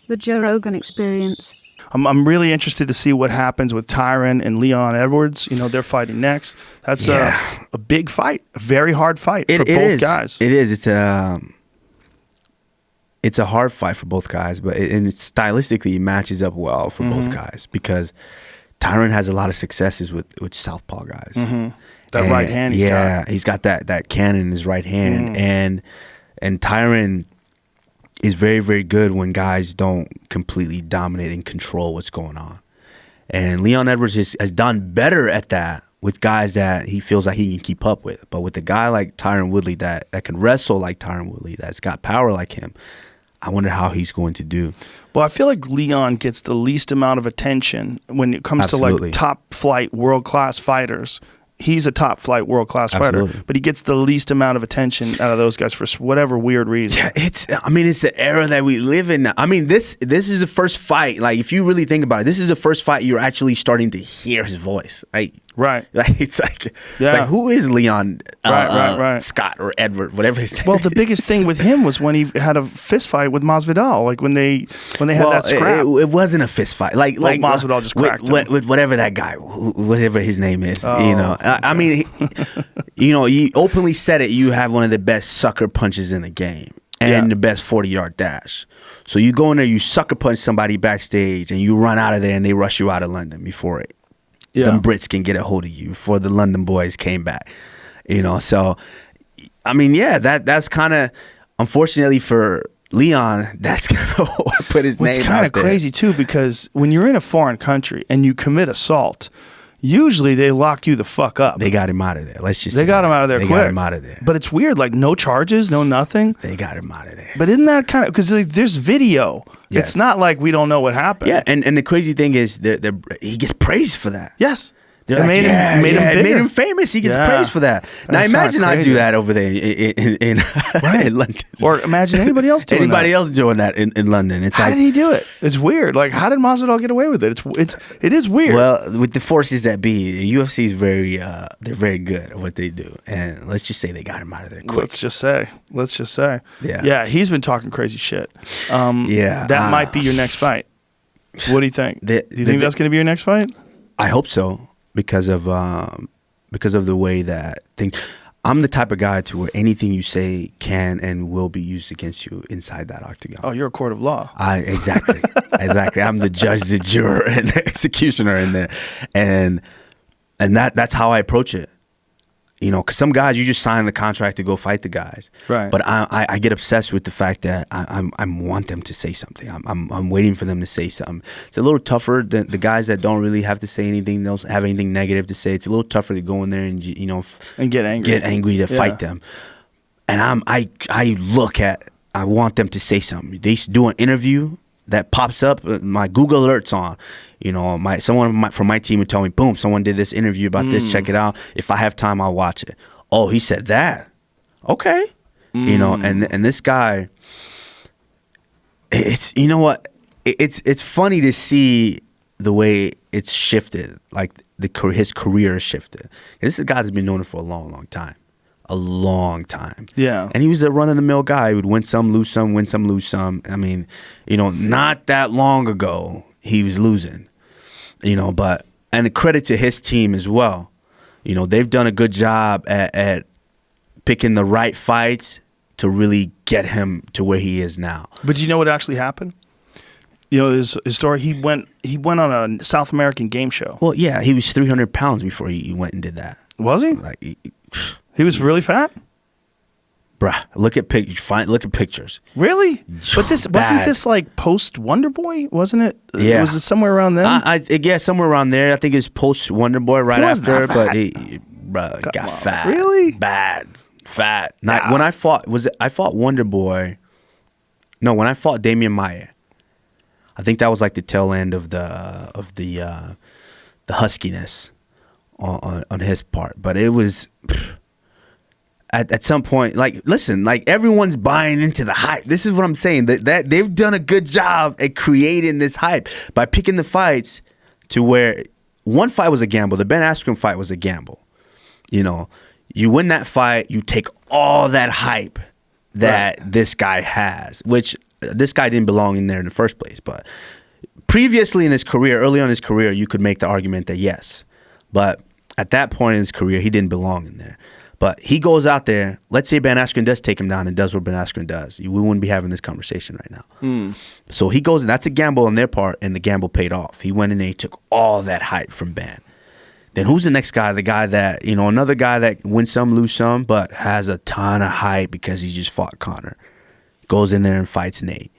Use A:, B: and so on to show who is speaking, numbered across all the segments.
A: The Joe Rogan Experience.
B: I'm really interested to see what happens with Tyron and Leon Edwards. You know, they're fighting next. That's a big fight, a very hard fight for both guys.
C: It is. It's a hard fight for both guys, but stylistically it matches up well for both guys because Tyron has a lot of successes with southpaw guys.
B: That right hand he's got.
C: He's got that cannon in his right hand, and Tyron is very, very good when guys don't completely dominate and control what's going on. And Leon Edwards has done better at that with guys that he feels like he can keep up with. But with a guy like Tyron Woodley that can wrestle like Tyron Woodley, that's got power like him, I wonder how he's going to do.
B: Well, I feel like Leon gets the least amount of attention when it comes to like top flight world-class fighters. He's a top flight world-class fighter, but he gets the least amount of attention out of those guys for whatever weird reason.
C: Yeah, it's the era that we live in now. I mean, this is the first fight. Like, if you really think about it, this is the first fight you're actually starting to hear his voice.
B: Right.
C: Like it's like who is Leon
B: right.
C: Scott or Edward, whatever his name
B: Well, the biggest thing with him was when he had a fist fight with Masvidal, like when they had that scrap.
C: It wasn't a fist fight. Like
B: Masvidal just cracked him.
C: With whatever that guy, whatever his name is, you know. Okay. I mean, he openly said it. You have one of the best sucker punches in the game. And the best 40-yard dash. So you go in there, you sucker punch somebody backstage, and you run out of there, and they rush you out of London before them Brits can get a hold of you, before the London boys came back. You know, so I mean, that's kind of, unfortunately for Leon, that's kind of what put his name out there.
B: It's kind of crazy too, because when you're in a foreign country and you commit assault, usually they lock you the fuck up.
C: They got him out of there.
B: They got him out of there quick.
C: They got him out of there.
B: But it's weird, like no charges, no nothing.
C: They got him out of there.
B: But isn't that kind of, because there's video. Yes. It's not like we don't know what happened.
C: Yeah, and the crazy thing is he gets praised for that.
B: Yes.
C: It made him famous. He gets praised for that. Now imagine I do that over there in London.
B: Or imagine anybody else doing
C: that in London. It's
B: how did he do it? It's weird. Like, how did Masvidal get away with it? It is weird.
C: Well, with the forces that be, the UFC is they're very good at what they do. And let's just say they got him out of there quick.
B: Let's just say. Yeah, he's been talking crazy shit. That might be your next fight. What do you think? Do you think that's going to be your next fight?
C: I hope so. Because of the way that things, I'm the type of guy to where anything you say can and will be used against you inside that octagon.
B: Oh, you're a court of law.
C: Exactly. I'm the judge, the juror, and the executioner in there, and that's how I approach it. You know, because some guys, you just sign the contract to go fight the guys.
B: Right.
C: But I get obsessed with the fact that I want them to say something. I'm waiting for them to say something. It's a little tougher than the guys that don't really have to say anything. Don't have anything negative to say. It's a little tougher to go in there and
B: and get angry
C: to fight them. And I want them to say something. They do an interview that pops up. My Google alerts on. You know, someone from my team would tell me, boom, someone did this interview about this, check it out. If I have time, I'll watch it. Oh, he said that. Okay. You know, and this guy, it's, you know what? It's funny to see the way it's shifted, like his career has shifted. This is a guy that's been known it for a long, long time. A long time.
B: Yeah.
C: And he was a run-of-the-mill guy. He would win some, lose some, win some, lose some. I mean, you know, not that long ago, he was losing. You know, and a credit to his team as well. You know, they've done a good job at picking the right fights to really get him to where he is now.
B: But do you know what actually happened? You know, his story, he went on a South American game show.
C: Well, yeah, he was 300 pounds before he went and did that.
B: Was he?
C: Like,
B: he was really fat?
C: Bruh, look at pictures.
B: Really? But wasn't this like post Wonder Boy? Wasn't it?
C: Yeah.
B: Was it somewhere around then?
C: Yeah, somewhere around there. I think it's post Wonder Boy right after. But he got fat.
B: Really?
C: Bad, fat. Not, when I fought Wonder Boy. No, when I fought Damian Maia. I think that was like the tail end of the huskiness on his part. But it was. At some point, like, listen, like, everyone's buying into the hype. This is what I'm saying. That they've done a good job at creating this hype by picking the fights to where one fight was a gamble. The Ben Askren fight was a gamble. You know, you win that fight, you take all that hype that this guy has, which this guy didn't belong in there in the first place. But previously in his career, early on in his career, you could make the argument that yes. But at that point in his career, he didn't belong in there. But he goes out there. Let's say Ben Askren does take him down and does what Ben Askren does. We wouldn't be having this conversation right now. So he goes, and that's a gamble on their part, and the gamble paid off. He went in and he took all that hype from Ben. Then who's the next guy? The guy that, another guy that wins some, lose some, but has a ton of hype because he just fought Conor. Goes in there and fights Nate.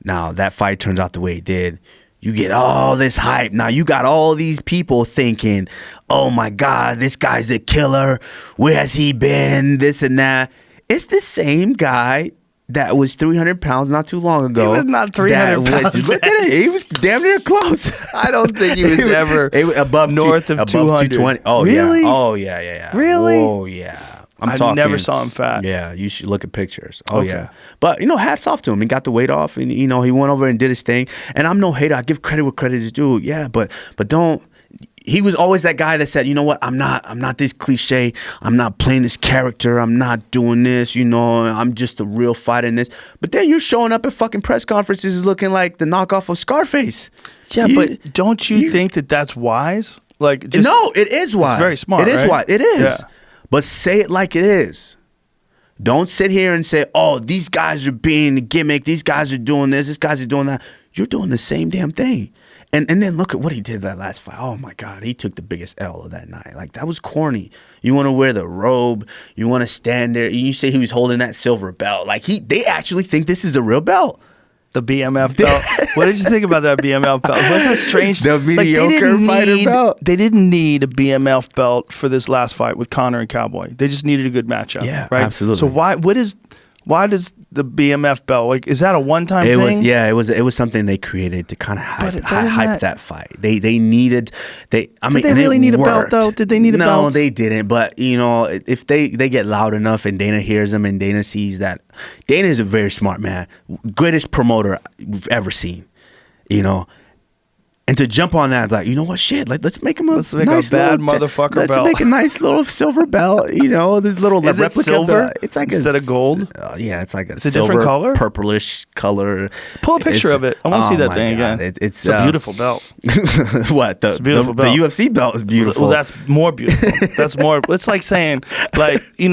C: Now, that fight turns out the way it did. You get all this hype. Now you got all these people thinking, oh my God, this guy's a killer. Where has he been? This and that. It's the same guy that was 300 pounds not too long ago.
B: He was not 300 pounds.
C: Look at it. He was damn near close.
B: I don't think he was ever
C: above
B: north of 200.
C: 220. Oh,
B: really?
C: Yeah. Oh, yeah.
B: Really?
C: Oh, yeah.
B: I never saw him fat.
C: Yeah, you should look at pictures. Oh, okay. Yeah. But, hats off to him. He got the weight off and, he went over and did his thing. And I'm no hater. I give credit where credit is due. Yeah, but don't. He was always that guy that said, you know what, I'm not this cliche. I'm not playing this character. I'm not doing this, I'm just a real fighter in this. But then you're showing up at fucking press conferences looking like the knockoff of Scarface.
B: Yeah, but don't you think that that's wise? No,
C: it is wise.
B: It's very smart.
C: It is
B: right?
C: wise. It is.
B: Yeah.
C: But say it like it is. Don't sit here and say, oh, these guys are being a gimmick. These guys are doing this. These guys are doing that. You're doing the same damn thing. And then look at what he did that last fight. Oh, my God. He took the biggest L of that night. Like, that was corny. You want to wear the robe. You want to stand there. You say he was holding that silver belt. Like, they actually think this is a real belt.
B: The BMF belt. What did you think about that BMF belt? Was that strange?
C: The mediocre fighter belt.
B: They didn't need a BMF belt for this last fight with Conor and Cowboy. They just needed a good matchup.
C: Yeah,
B: right?
C: Absolutely.
B: So why does the BMF belt, is that a one-time thing?
C: It was something they created to kind of hype that fight. They needed. Did they
B: really need a belt though? Did they need a belt?
C: No, they didn't. But if they get loud enough and Dana hears them and Dana sees that, Dana is a very smart man, greatest promoter we've ever seen. And to jump on that, like, you know what, shit, like, let's make him
B: a bad motherfucker belt.
C: Let's make a nice little silver belt, this little
B: is
C: replica.
B: It silver?
C: It's like
B: instead of gold?
C: Yeah, it's like
B: it's a different color?
C: Purplish color.
B: Pull a picture of it. I want to see that thing again.
C: It's
B: a beautiful belt.
C: What?
B: It's a beautiful belt.
C: The UFC belt is beautiful.
B: Well, that's more beautiful. It's like saying, like, you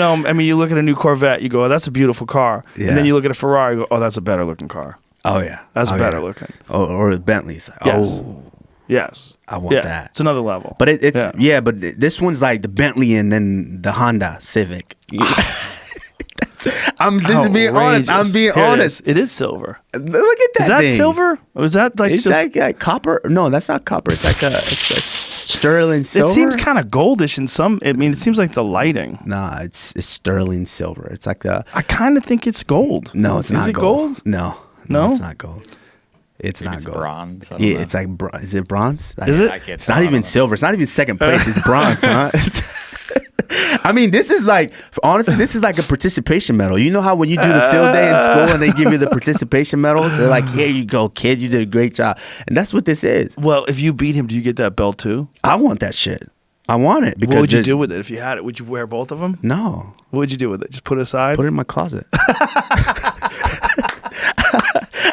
B: look at a new Corvette, you go, oh, that's a beautiful car. Yeah. And then you look at a Ferrari, you go, oh, that's a better looking car.
C: Oh, yeah.
B: That's better looking.
C: Or a Bentley's.
B: Yes.
C: Oh.
B: Yes.
C: I want that.
B: It's another level.
C: But but this one's like the Bentley and then the Honda Civic. I'm just being honest. I'm being honest.
B: It is silver.
C: Look at that.
B: Is that
C: thing.
B: Silver? Or is that like
C: it's just like copper? No, that's not copper. It's like sterling silver.
B: It seems kind of goldish in some. I mean, it seems like the lighting.
C: Nah, it's sterling silver. It's like I
B: kind of think it's gold.
C: No, it's not.
B: Is it gold?
C: No, it's not gold. It's not gold.
D: Bronze.
C: Yeah, it's like is it bronze?
B: Is it?
C: It's not even silver. It's not even second place. It's bronze, huh? I mean, this is like, honestly, this is like a participation medal. You know how when you do the field day in school and they give you the participation medals? They're like, here you go, kid. You did a great job. And that's what this is.
B: Well, if you beat him, do you get that belt too?
C: I want that shit. I want it. Because
B: what would you do with it if you had it? Would you wear both of them?
C: No.
B: What would you do with it? Just put it aside?
C: Put it in my closet.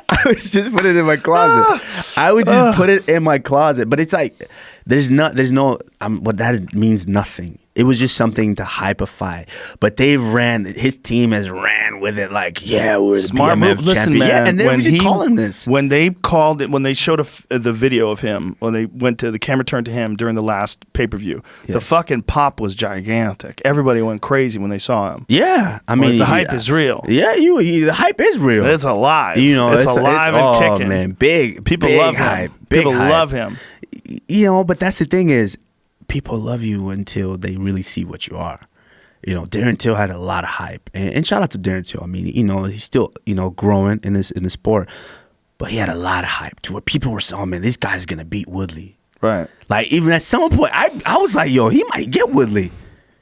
C: I would just put it in my closet. I would just put it in my closet. But it's like, there's no, what that means nothing. It was just something to hype a fight. But his team has ran with it like, yeah, we're the
B: smart
C: BMF
B: move. Listen,
C: champion.
B: man,
C: Yeah, and then we call him this.
B: When they called it, when they showed the video of him, when they went to the camera turned to him during the last pay-per-view, the fucking pop was gigantic. Everybody went crazy when they saw him.
C: Yeah. I mean,
B: the hype is real.
C: Yeah, the hype is real.
B: It's alive.
C: It's
B: alive and kicking.
C: Oh, man, big
B: love
C: hype.
B: him.
C: Big
B: People
C: hype.
B: love him.
C: But that's the thing is, people love you until they really see what you are. Darren Till had a lot of hype, and shout out to Darren Till. I mean, he's still growing in the sport, but he had a lot of hype to where people were saying, "Oh man, this guy's gonna beat Woodley."
B: Right.
C: Like even at some point, I was like, "Yo, he might get Woodley."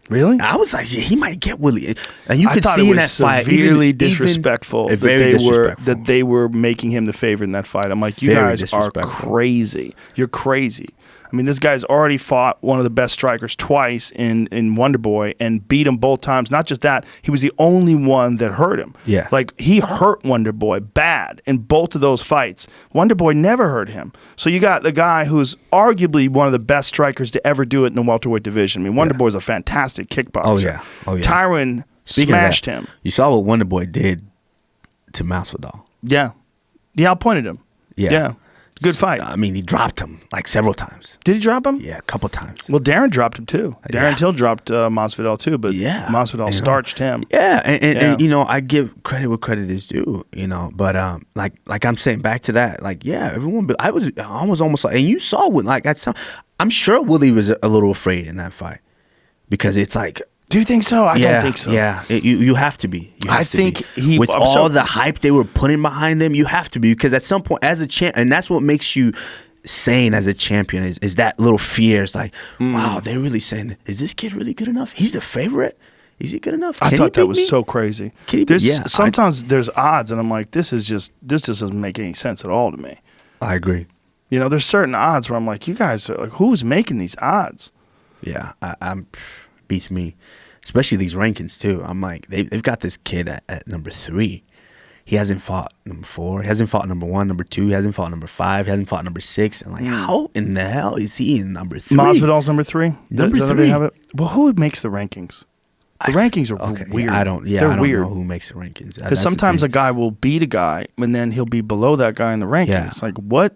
B: Really?
C: I was like, yeah, he might get Woodley, and you could
B: thought
C: see
B: it
C: in
B: was
C: that fight,
B: severely disrespectful
C: disrespectful.
B: that they were making him the favorite in that fight. I'm like, you guys are crazy. You're crazy. I mean, this guy's already fought one of the best strikers twice in Wonder Boy and beat him both times. Not just that, he was the only one that hurt him.
C: Yeah.
B: Like, he hurt Wonder Boy bad in both of those fights. Wonder Boy never hurt him. So you got the guy who's arguably one of the best strikers to ever do it in the welterweight division. I mean, Wonder Boy's a fantastic kickboxer.
C: Oh, yeah.
B: Tyron smashed him.
C: You saw what Wonder Boy did to Masvidal.
B: Yeah. He outpointed him. Yeah. Good fight.
C: I mean, he dropped him like several times.
B: Did he drop him?
C: Yeah, a couple times.
B: Well, Darren dropped him too. Darren Till dropped Masvidal too, but Masvidal starched him.
C: Yeah, and you know, I give credit where credit is due. You know, but like I'm saying, back to that, like everyone. I was almost like, and you saw what like at some. I'm sure Willie was a little afraid in that fight because it's like.
B: Do you think so? I don't think so.
C: Yeah, you have to be.
B: I think he
C: with all the hype they were putting behind him, you have to be because at some point, as a champ, and that's what makes you sane as a champion is that little fear. It's like, wow, they're really saying, is this kid really good enough? He's the favorite. Is he good enough?
B: I thought that was so crazy. Sometimes there's odds, and I'm like, this just doesn't make any sense at all to me.
C: I agree.
B: You know, there's certain odds where I'm like, you guys are like, who's making these odds?
C: Yeah, I'm beats me. Especially these rankings too. I'm like, they've got this kid at number 3. He hasn't fought number 4. He hasn't fought number 1, number 2. He hasn't fought number 5. He hasn't fought number 6. And like, how in the hell is he in number 3?
B: Masvidal's number 3.
C: Number 3.
B: Have it? Well, who makes the rankings? The rankings are weird.
C: I don't
B: weird.
C: know who makes the rankings.
B: Because sometimes a guy will beat a guy, and then he'll be below that guy in the rankings.
C: Yeah.
B: Like, what?